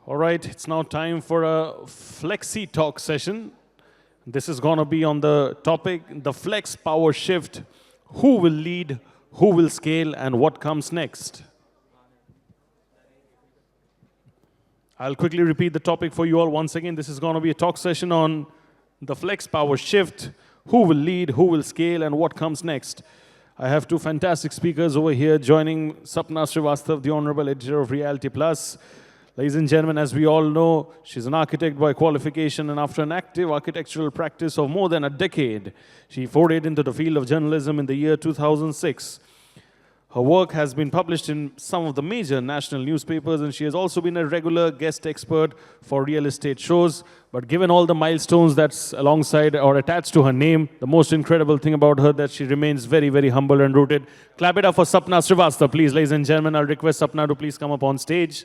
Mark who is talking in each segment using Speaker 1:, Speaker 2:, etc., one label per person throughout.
Speaker 1: All right, it's now time for a Flexi talk session. This is going to be on the topic, the flex power shift. Who will lead, who will scale, and what comes next? I'll quickly repeat the topic for you all once again. This is going to be a talk session on the flex power shift. Who will lead, who will scale, and what comes next? I have two fantastic speakers over here joining Sapna Srivastav, the Honorable Editor of Reality Plus. Ladies and gentlemen, as we all know, she's an architect by qualification, and after an active architectural practice of more than a decade, she forayed into the field of journalism in the year 2006. Her work has been published in some of the major national newspapers, and she has also been a regular guest expert for real estate shows. But given all the milestones that's alongside or attached to her name, the most incredible thing about her that she remains very, very humble and rooted. Clap it up for Sapna Srivastav, please. Ladies and gentlemen, I'll request Sapna to please come up on stage.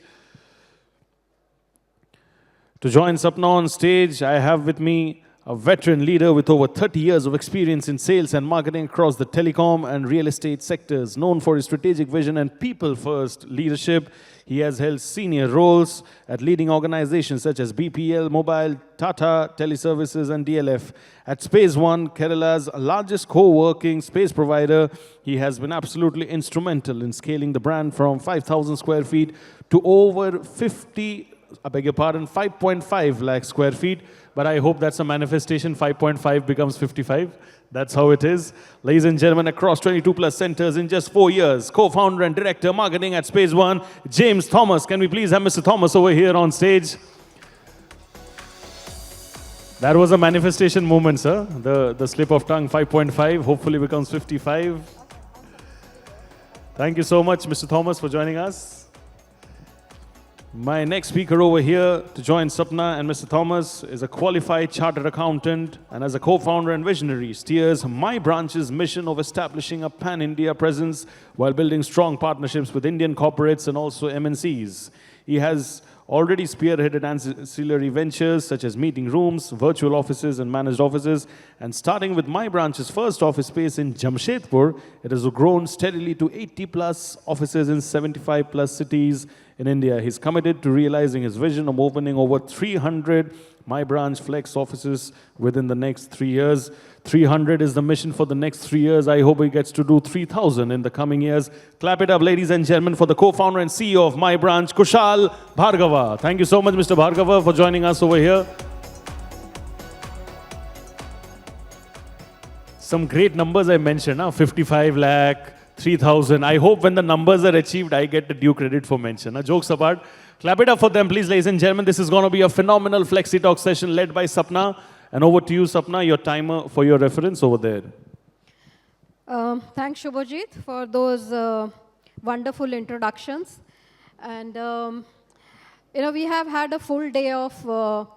Speaker 1: To join Sapna on stage, I have with me a veteran leader with over 30 years of experience in sales and marketing across the telecom and real estate sectors. Known for his strategic vision and people-first leadership, he has held senior roles at leading organizations such as BPL, Mobile, Tata, Teleservices, and DLF. At Space One, Kerala's largest co-working space provider, he has been absolutely instrumental in scaling the brand from 5,000 square feet to over 5.5 lakh square feet, but I hope that's a manifestation. 5.5 becomes 55. That's how it is. Ladies and gentlemen, across 22 plus centers in just 4 years, co-founder and director marketing at Space One, James Thomas. Can we please have Mr. Thomas over here on stage? That was a manifestation moment, sir. The slip of tongue, 5.5, hopefully becomes 55. Thank you so much, Mr. Thomas, for joining us. My next speaker over here to join Sapna and Mr. Thomas is a qualified chartered accountant, and as a co-founder and visionary steers My Branch's mission of establishing a pan-India presence while building strong partnerships with Indian corporates and also MNCs. He has already spearheaded ancillary ventures such as meeting rooms, virtual offices, and managed offices. And starting with My Branch's first office space in Jamshedpur, it has grown steadily to 80 plus offices in 75 plus cities in India. He's committed to realizing his vision of opening over 300 My Branch Flex offices within the next 3 years. 300 is the mission for the next 3 years. I hope he gets to do 3,000 in the coming years. Clap it up, ladies and gentlemen, for the co-founder and CEO of My Branch, Kushal Bhargava. Thank you so much, Mr. Bhargava, for joining us over here. Some great numbers I mentioned, 55 lakh, 3,000. I hope when the numbers are achieved, I get the due credit for mention. Jokes apart. Clap it up for them, please, ladies and gentlemen. This is going to be a phenomenal Flexi Talk session led by Sapna. And over to you, Sapna, your timer for your reference over there.
Speaker 2: Thanks, Shubhajit, for those wonderful introductions. And, we have had a full day of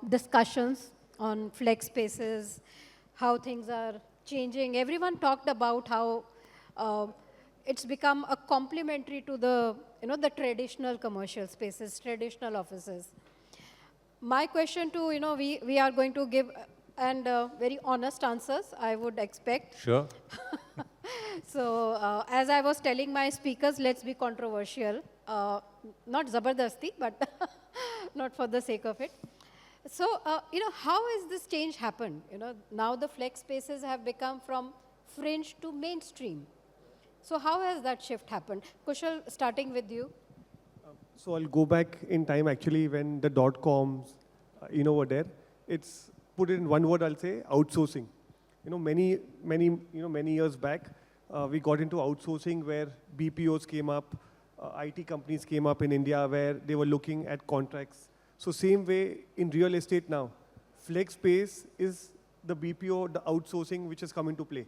Speaker 2: discussions on flex spaces, how things are changing. Everyone talked about how it's become a complementary to the, the traditional commercial spaces, traditional offices. My question to, we are going to give and very honest answers, I would expect.
Speaker 3: Sure.
Speaker 2: So, as I was telling my speakers, let's be controversial. Not zabardasti, but not for the sake of it. So, how has this change happened? Now the flex spaces have become from fringe to mainstream. So how has that shift happened? Kushal, starting with you.
Speaker 4: So I'll go back in time actually when the dot-coms, were there. It's put it in one word, I'll say outsourcing. Many years back, we got into outsourcing where BPOs came up, IT companies came up in India where they were looking at contracts. So same way in real estate now, flex space is the BPO, the outsourcing which has come into play.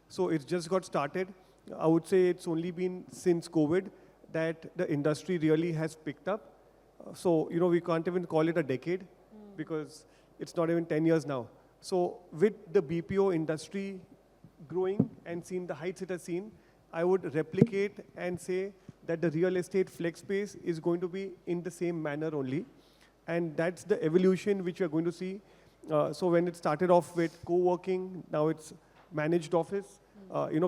Speaker 4: So it's just got started. I would say it's only been since COVID that the industry really has picked up. So, we can't even call it a decade because it's not even 10 years now. So with the BPO industry growing and seeing the heights it has seen, I would replicate and say that the real estate flex space is going to be in the same manner only. And that's the evolution which we're going to see. So when it started off with co-working, now it's managed office.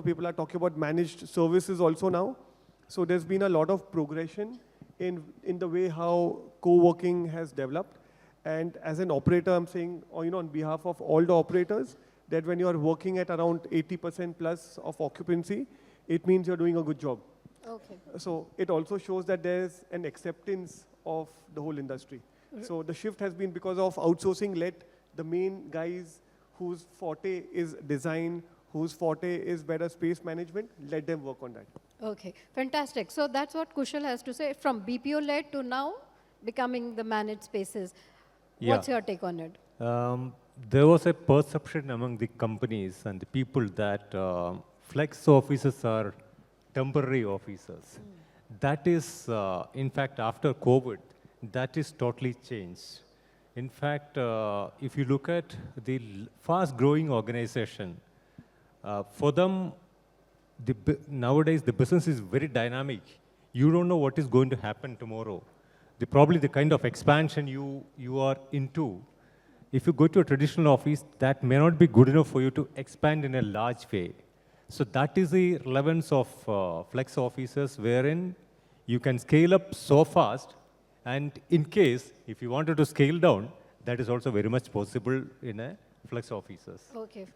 Speaker 4: People are talking about managed services also now. So there's been a lot of progression in the way how co-working has developed. And as an operator, I'm saying, on behalf of all the operators, that when you are working at around 80% plus of occupancy, it means you're doing a good job.
Speaker 2: Okay.
Speaker 4: So it also shows that there's an acceptance of the whole industry. So the shift has been because of outsourcing. Let the main guys whose forte is design, whose forte is better space management, let them work on that.
Speaker 2: Okay, fantastic. So that's what Kushal has to say, from BPO-led to now becoming the managed spaces.
Speaker 3: Yeah.
Speaker 2: What's your take on it?
Speaker 3: There was a perception among the companies and the people that flex offices are temporary offices. That is, in fact, after COVID, that is totally changed. In fact, if you look at the fast-growing organization, for them, nowadays the business is very dynamic. You don't know what is going to happen tomorrow. Probably the kind of expansion you are into, if you go to a traditional office, that may not be good enough for you to expand in a large way. So that is the relevance of flex offices, wherein you can scale up so fast, and in case, if you wanted to scale down, that is also very much possible in a flex offices.
Speaker 2: Okay.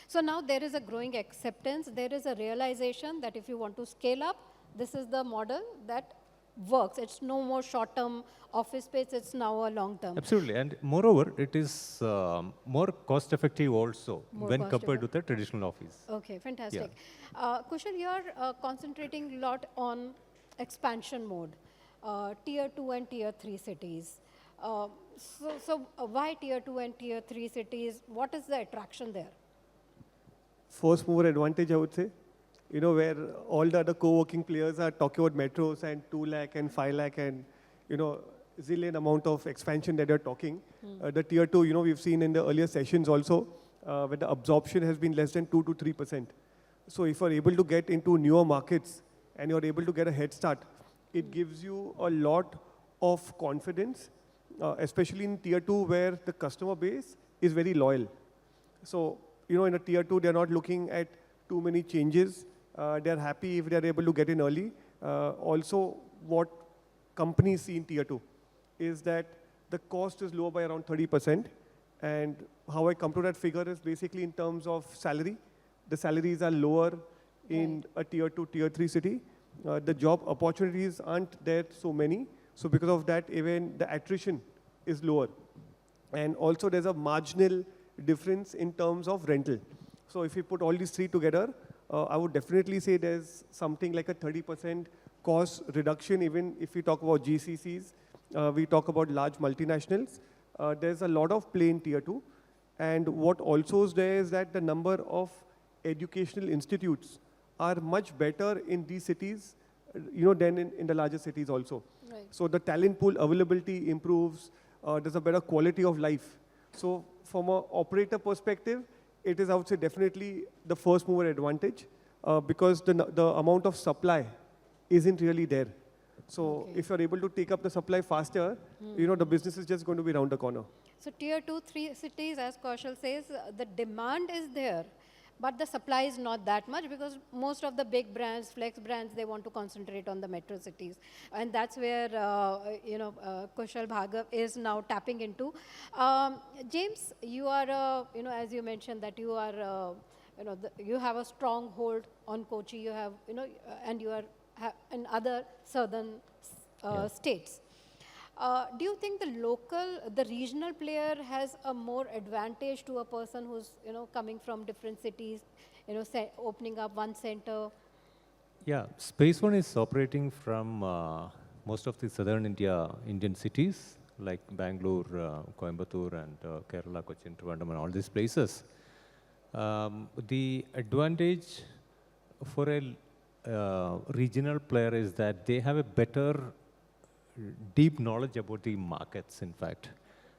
Speaker 2: So now there is a growing acceptance. There is a realization that if you want to scale up, this is the model that works. It's no more short-term office space. It's now a long-term.
Speaker 3: Absolutely. And moreover, it is more cost-effective also when compared to the traditional office.
Speaker 2: Okay, fantastic. Kushal, you're concentrating a lot on expansion mode, tier 2 and tier 3 cities. So why tier 2 and tier 3 cities? What is the attraction there?
Speaker 4: First mover advantage, I would say. Where all the other co-working players are talking about metros and 2 lakh and 5 lakh and, zillion amount of expansion that they're talking. The tier 2, we've seen in the earlier sessions also, where the absorption has been less than 2 to 3%. So if you're able to get into newer markets and you're able to get a head start, it gives you a lot of confidence, especially in tier 2 where the customer base is very loyal. So, in a tier 2, they're not looking at too many changes. They're happy if they're able to get in early. Also, what companies see in tier 2 is that the cost is lower by around 30%. And how I come to that figure is basically in terms of salary. The salaries are lower in a tier 2, tier 3 city. The job opportunities aren't there so many. So because of that, even the attrition is lower. And also there's a marginal difference in terms of rental. So if you put all these three together, I would definitely say there's something like a 30% cost reduction, even if we talk about GCCs, we talk about large multinationals. There's a lot of play in tier 2. And what also is there is that the number of educational institutes are much better in these cities, than in the larger cities also.
Speaker 2: Right.
Speaker 4: So the talent pool availability improves. There's a better quality of life. So from an operator perspective, it is, I would say, definitely the first mover advantage because the amount of supply isn't really there. So if you're able to take up the supply faster, the business is just going to be around the corner.
Speaker 2: So tier 2, 3 cities, as Kaushal says, the demand is there, but the supply is not that much because most of the big brands, flex brands, they want to concentrate on the metro cities. And that's where, Kushal Bhargav is now tapping into. James, you are, as you mentioned that you are, you have a strong hold on Kochi, you have, and you are in other southern states. Do you think the regional player has a more advantage to a person who's, coming from different cities, opening up one center?
Speaker 3: Yeah, Space One is operating from most of the southern Indian cities like Bangalore, Coimbatore, and Kerala, Cochin, Trivandrum, and all these places. The advantage for a regional player is that they have a better deep knowledge about the markets, in fact,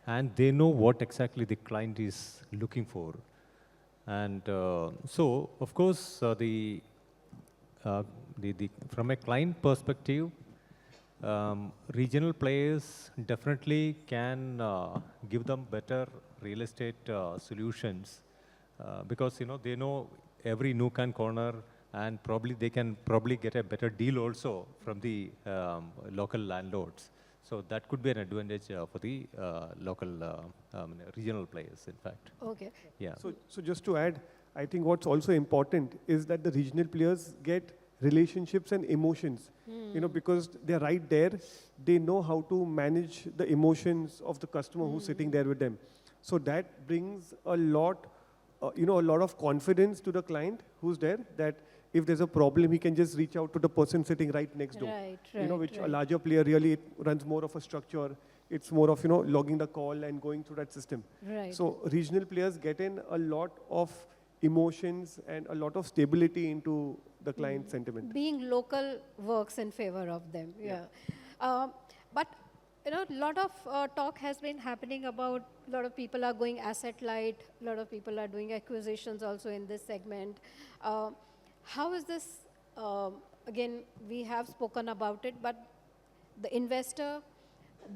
Speaker 3: and they know what exactly the client is looking for. And so, of course, from a client perspective, regional players definitely can give them better real estate solutions because they know every nook and corner, and probably they can get a better deal also from the local landlords. So that could be an advantage for the local, regional players, in fact.
Speaker 2: Okay.
Speaker 3: Yeah.
Speaker 4: So just to add, I think what's also important is that the regional players get relationships and emotions, because they're right there. They know how to manage the emotions of the customer who's sitting there with them. So that brings a lot, a lot of confidence to the client who's there, that if there's a problem, he can just reach out to the person sitting right next door.
Speaker 2: Right,
Speaker 4: Which
Speaker 2: right.
Speaker 4: a larger player really it runs more of a structure. It's more of, logging the call and going through that system.
Speaker 2: Right.
Speaker 4: So regional players get in a lot of emotions and a lot of stability into the client sentiment.
Speaker 2: Being local works in favor of them, yeah. But a lot of talk has been happening about a lot of people are going asset light, a lot of people are doing acquisitions also in this segment. How is this, again, we have spoken about it, but the investor,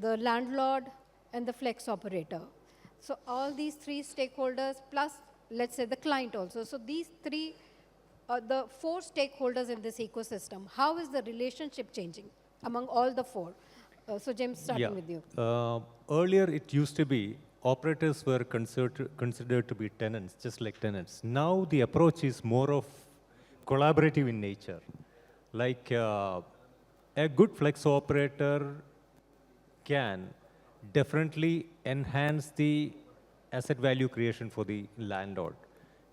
Speaker 2: the landlord, and the flex operator. So all these three stakeholders, plus let's say the client also. So these three, the four stakeholders in this ecosystem, how is the relationship changing among all the four? So James, starting with you.
Speaker 3: Earlier, it used to be operators were considered to be tenants, just like tenants. Now, the approach is more of collaborative in nature. Like a good flex operator can definitely enhance the asset value creation for the landlord,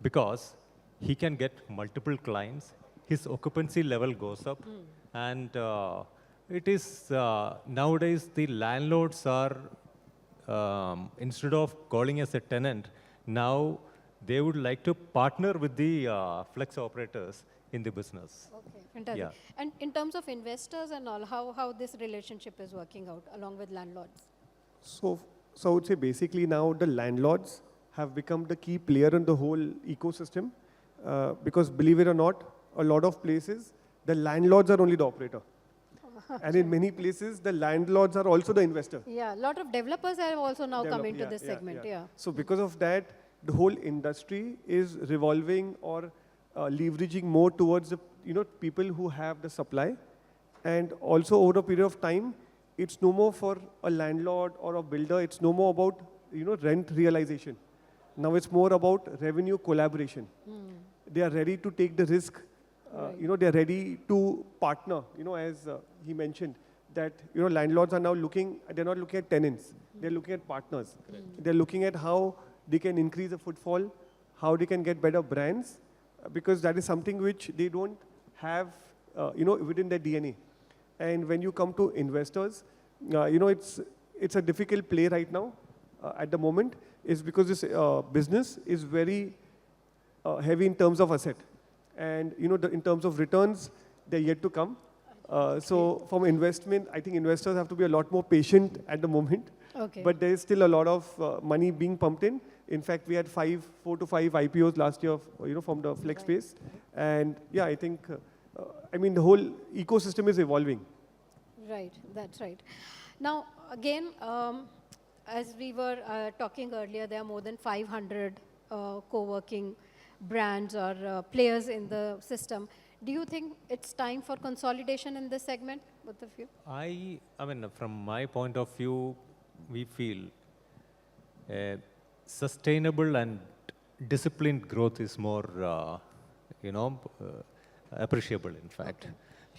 Speaker 3: because he can get multiple clients, his occupancy level goes up, and it is nowadays the landlords are, instead of calling as a tenant, now they would like to partner with the flex operators in the business.
Speaker 2: Okay, fantastic.
Speaker 3: Yeah.
Speaker 2: And in terms of investors and all, how this relationship is working out along with landlords?
Speaker 4: So I would say basically now the landlords have become the key player in the whole ecosystem, because believe it or not, a lot of places, the landlords are only the operator. And in many places, the landlords are also the investor.
Speaker 2: Yeah, a lot of developers have also now come into this segment, yeah.
Speaker 4: So because of that, the whole industry is revolving or leveraging more towards the people who have the supply. And also over a period of time, it's no more for a landlord or a builder, it's no more about rent realization. Now it's more about revenue collaboration. They are ready to take the risk. They are ready to partner, as he mentioned, that, landlords are now they're not looking at tenants, they're looking at partners. They're looking at how they can increase the footfall, how they can get better brands, because that is something which they don't have, within their DNA. And when you come to investors, it's a difficult play right now at the moment, is because this business is very heavy in terms of asset. And in terms of returns, they're yet to come. So from investment, I think investors have to be a lot more patient at the moment.
Speaker 2: Okay.
Speaker 4: But there is still a lot of money being pumped in. In fact, we had 4 to 5 IPOs last year, from the flex space. And yeah, I think, the whole ecosystem is evolving.
Speaker 2: Right, that's right. Now, again, as we were talking earlier, there are more than 500 co-working brands or players in the system. Do you think it's time for consolidation in this segment, both of you?
Speaker 3: From my point of view, we feel sustainable and disciplined growth is more, appreciable, in fact,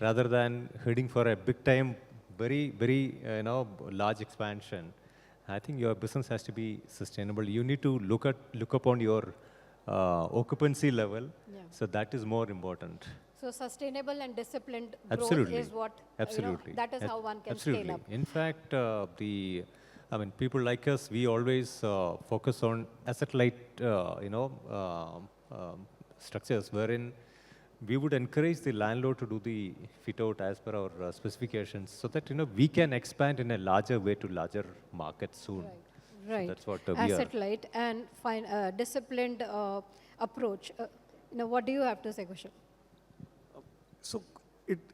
Speaker 3: rather than heading for a big time, very, very, large expansion. I think your business has to be sustainable. You need to look upon your occupancy level.
Speaker 2: Yeah.
Speaker 3: So that is more important.
Speaker 2: So sustainable and disciplined
Speaker 3: Absolutely.
Speaker 2: growth is what,
Speaker 3: Absolutely.
Speaker 2: that is how one can
Speaker 3: Absolutely.
Speaker 2: scale up.
Speaker 3: In fact, people like us, we always focus on asset-light, structures wherein we would encourage the landlord to do the fit-out as per our specifications, so that we can expand in a larger way to larger markets soon.
Speaker 2: Right.
Speaker 3: So that's what we are.
Speaker 2: Asset light and disciplined approach. What do you have to say, Kushal?
Speaker 4: So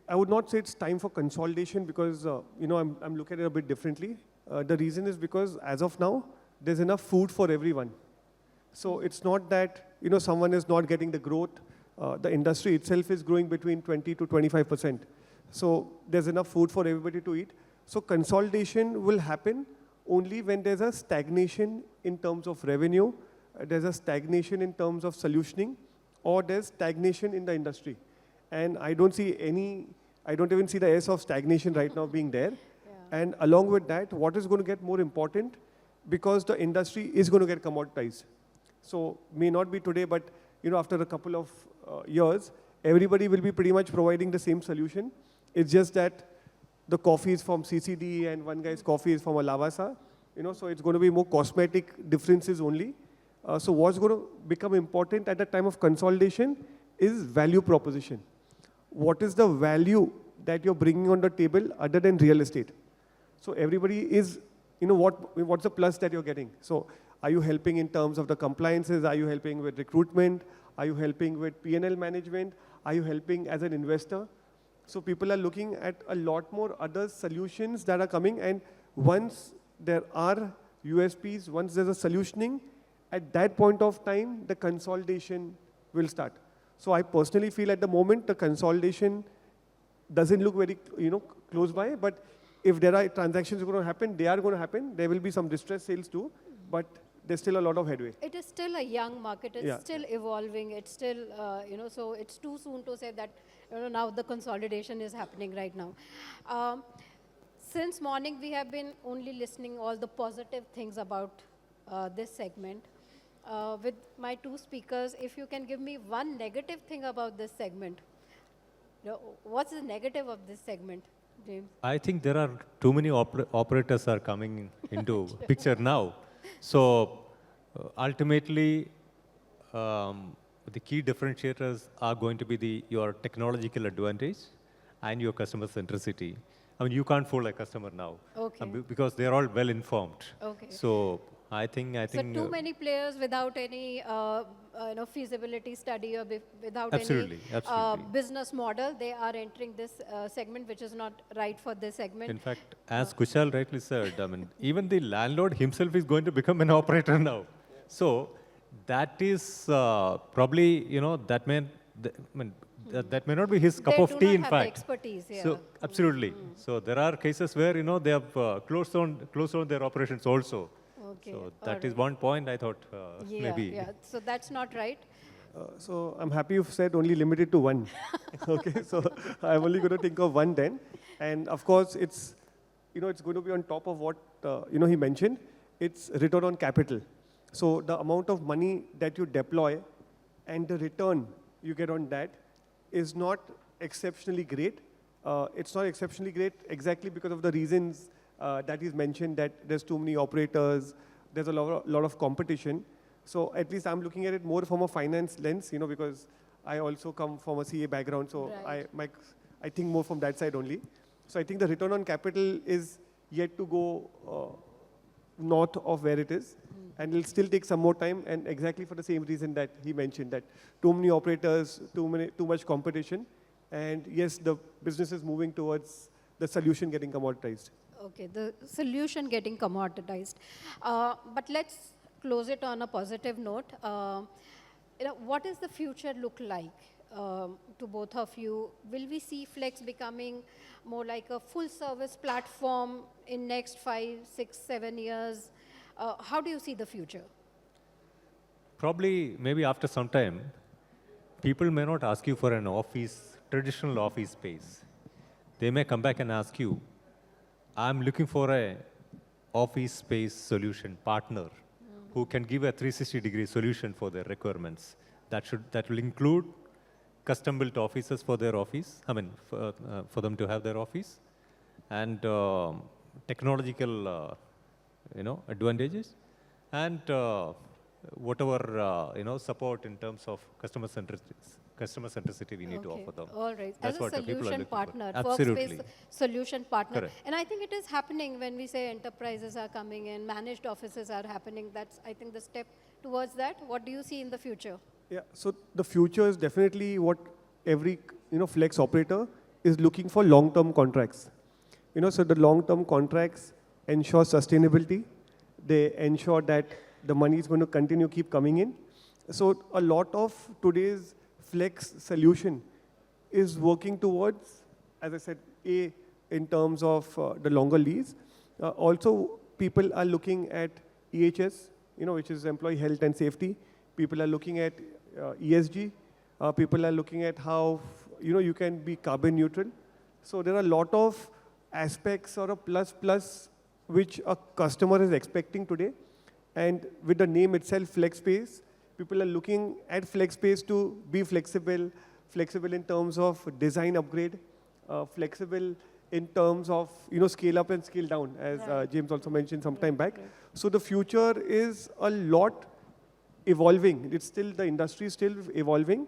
Speaker 4: I would not say it's time for consolidation, because, I'm looking at it a bit differently. The reason is because as of now, there's enough food for everyone. So it's not that, someone is not getting the growth. The industry itself is growing between 20 to 25%. So there's enough food for everybody to eat. So consolidation will happen only when there's a stagnation in terms of revenue, there's a stagnation in terms of solutioning, or there's stagnation in the industry. And I don't even see the S of stagnation right now being there.
Speaker 2: Yeah.
Speaker 4: And along with that, what is going to get more important, because the industry is going to get commoditized. So may not be today, but after a couple of years, everybody will be pretty much providing the same solution. It's just that the coffee is from CCD and one guy's coffee is from a Lavasa. So it's going to be more cosmetic differences only. So what's going to become important at the time of consolidation is value proposition. What is the value that you're bringing on the table other than real estate? So everybody is, what's the plus that you're getting? So are you helping in terms of the compliances? Are you helping with recruitment? Are you helping with P&L management? Are you helping as an investor? So people are looking at a lot more other solutions that are coming, and once there are USPs, once there's a solutioning, at that point of time, the consolidation will start. So I personally feel at the moment, the consolidation doesn't look very, close by, but if there are transactions going to happen, they are going to happen. There will be some distress sales too, but there's still a lot of headway.
Speaker 2: It is still a young market. It's still evolving. It's still, so it's too soon to say that, now the consolidation is happening right now. Since morning, we have been only listening all the positive things about this segment. With my two speakers, if you can give me one negative thing about this segment. What's the negative of this segment, James?
Speaker 3: I think there are too many operators are coming into picture now. So ultimately, the key differentiators are going to be your technological advantage and your customer centricity. I mean, you can't fool a customer now, because they're all well informed.
Speaker 2: Okay.
Speaker 3: So I think.
Speaker 2: So too many players without any feasibility study or without any business model, they are entering this segment, which is not right for this segment.
Speaker 3: In fact, as Kushal rightly said, I mean, even the landlord himself is going to become an operator now. So that is probably, that may not be his cup of tea, in fact.
Speaker 2: They do not have the expertise, yeah.
Speaker 3: So absolutely. So there are cases where, they have closed down their operations also.
Speaker 2: Okay.
Speaker 3: So that is one point I thought maybe.
Speaker 2: Yeah, so that's not right.
Speaker 4: So I'm happy you've said only limited to one. Okay, so I'm only going to think of one then. And of course, it's going to be on top of what, he mentioned. It's return on capital. So the amount of money that you deploy and the return you get on that is not exceptionally great. It's not exceptionally great exactly because of the reasons that is mentioned, that there's too many operators, there's a lot of competition. So at least I'm looking at it more from a finance lens, because I also come from a CA background, so
Speaker 2: right.
Speaker 4: I think more from that side only. So I think the return on capital is yet to go north of where it is, and it'll still take some more time, and exactly for the same reason that he mentioned, that too many operators, too much competition, and yes, the business is moving towards the solution getting commoditized.
Speaker 2: Okay, the solution getting commoditized. But let's close it on a positive note. What does the future look like to both of you? Will we see Flex becoming more like a full service platform in next 5, 6, 7 years? How do you see the future?
Speaker 3: Probably, maybe after some time, people may not ask you for an traditional office space. They may come back and ask you, I'm looking for a office space solution partner who can give a 360-degree solution for their requirements. That will include custom-built offices for their office, for them to have their office, and technological, advantages, and whatever, support in terms of customer centricity we need to offer them.
Speaker 2: All right.
Speaker 3: That's
Speaker 2: as a solution partner,
Speaker 3: absolutely.
Speaker 2: workspace solution partner.
Speaker 3: Correct.
Speaker 2: And I think it is happening when we say enterprises are coming in, managed offices are happening. That's, I think, the step towards that. What do you see in the future?
Speaker 4: Yeah, so the future is definitely what every flex operator is looking for: long-term contracts. So the long-term contracts ensure sustainability. They ensure that the money is going to continue keep coming in. So a lot of today's flex solution is working towards, as I said, in terms of the longer lease. Also, people are looking at EHS, which is employee health and safety. People are looking at ESG. People are looking at how you can be carbon neutral. So there are a lot of aspects or a plus which a customer is expecting today. And with the name itself, Flex Space, people are looking at Flex Space to be flexible in terms of design upgrade, flexible in terms of scale up and scale down, as James also mentioned some time back. So the future is a lot evolving. The industry is still evolving.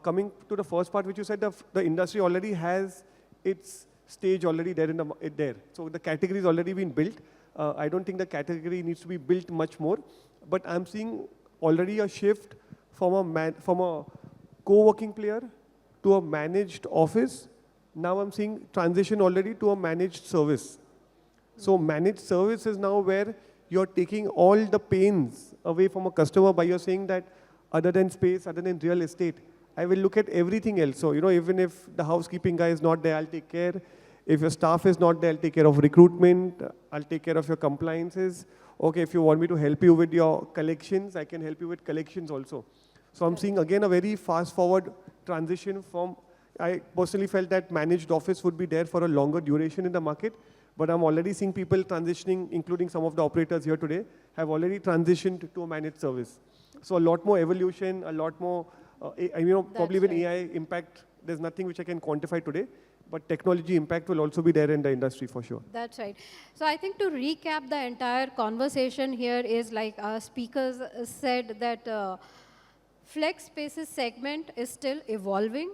Speaker 4: Coming to the first part which you said, the industry already has its stage already there. So the category has already been built. I don't think the category needs to be built much more, but I'm seeing already a shift from a co-working player to a managed office. Now I'm seeing transition already to a managed service. So managed service is now where you're taking all the pains away from a customer by you're saying that other than space, other than real estate, I will look at everything else. So, even if the housekeeping guy is not there, I'll take care. If your staff is not there, I'll take care of recruitment. I'll take care of your compliances. Okay, if you want me to help you with your collections, I can help you with collections also. So I'm seeing again a very fast forward transition from, I personally felt that managed office would be there for a longer duration in the market, but I'm already seeing people transitioning, including some of the operators here today, have already transitioned to a managed service. So a lot more evolution, a lot more, probably with AI impact, there's nothing which I can quantify today, but technology impact will also be there in the industry for sure.
Speaker 2: That's right. So I think to recap the entire conversation here is like our speakers said that flex spaces segment is still evolving.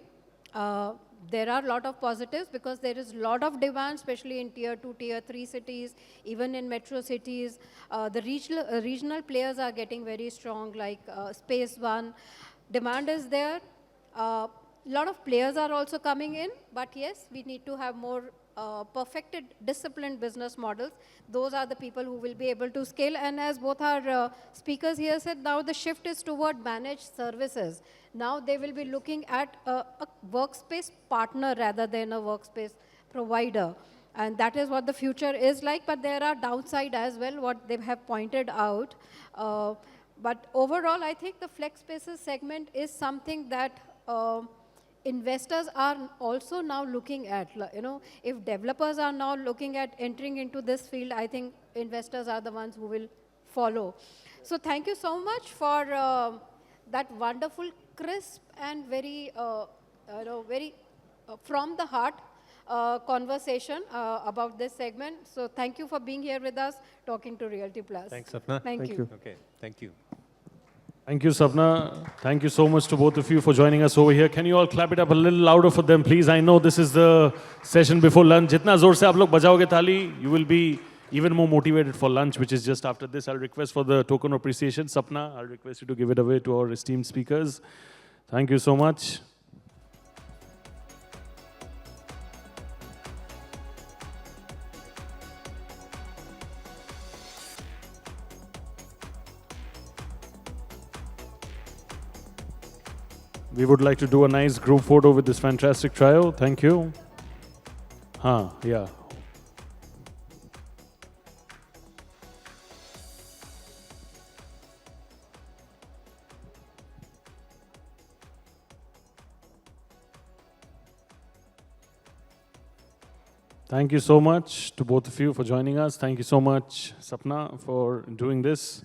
Speaker 2: There are a lot of positives because there is a lot of demand, especially in tier 2, tier 3 cities, even in metro cities. The regional players are getting very strong, like Space One. Demand is there. A lot of players are also coming in, but yes, we need to have more perfected, disciplined business models. Those are the people who will be able to scale. And as both our speakers here said, now the shift is toward managed services. Now they will be looking at a workspace partner rather than a workspace provider. And that is what the future is like, but there are downside as well, what they have pointed out. But overall, I think the flex spaces segment is something that investors are also now looking at. If developers are now looking at entering into this field, I think investors are the ones who will follow. So thank you so much for that wonderful, crisp and very, very from the heart conversation about this segment. So thank you for being here with us, talking to Realty Plus.
Speaker 3: Thanks, Sapna.
Speaker 2: Thank you.
Speaker 3: Okay, thank you.
Speaker 1: Thank you, Sapna. Thank you so much to both of you for joining us over here. Can you all clap it up a little louder for them, please? I know this is the session before lunch. Jitna zor se aap log bajaoge thali, you will be even more motivated for lunch, which is just after this. I'll request for the token of appreciation. Sapna, I'll request you to give it away to our esteemed speakers. Thank you so much. We would like to do a nice group photo with this fantastic trio. Thank you. Yeah. Thank you so much to both of you for joining us. Thank you so much, Sapna, for doing this.